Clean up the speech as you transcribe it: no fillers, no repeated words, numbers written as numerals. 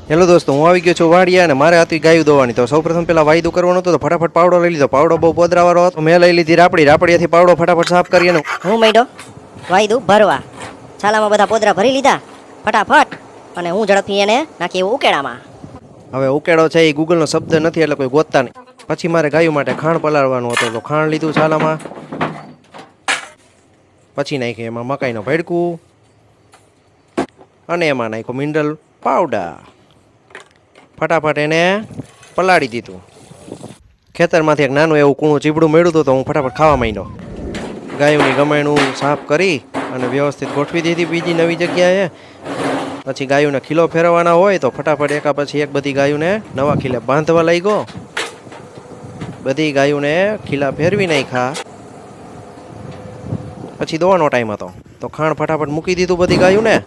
Hello દોસ્તો, હું આવી ગયો છું વાડિયા અને મારે હતી ગાયું દોવાની. તો સૌપ્રથમ પહેલા વાયદો કરવાનો હતો તો ફટાફટ પાવડો લઈ લીધો. પાવડો બહુ પોદરાવાળો હતો. મેં લઈ લીધી રાપડીયાથી પાવડો ફટાફટ સાફ કરી અને હું મૈડો વાયદું ભરવા છાલામાં બધા પોદરા ભરી લીધા ફટાફટ, અને હું ઝડપથી એને નાખી એવું ઉકેડામાં. હવે ઉકેડો છે એ ગૂગલનો શબ્દ નથી એટલે કોઈ ગોતતા નહીં. પછી મારે ગાયું માટે ખાણ પલાળવાનું હતું તો ખાણ લીધું છાલામાં. પછી નાખ્યું એમાં મકાઈનો ભડકું અને એમાં નાખ્યો મિનરલ પાવડર. ફટાફટ એને પલાળી દીધું. ખેતરમાંથી એક નાનું એવું કૂણું ચીબડું મળ્યું હતું તો હું ફટાફટ ખાવા માંડ્યો. ગાયોની ગમેણું સાફ કરી અને વ્યવસ્થિત ગોઠવી દીધી બીજી નવી જગ્યાએ. પછી ગાયોને ખીલો ફેરવવાના હોય તો ફટાફટ એકા પછી એક બધી ગાયોને નવા ખીલે બાંધવા લાગ્યો. બધી ગાયોને ખીલા ફેરવી નાખ્યા. પછી દોવાનો ટાઈમ હતો તો ખાણ ફટાફટ મૂકી દીધું બધી ગાયોને.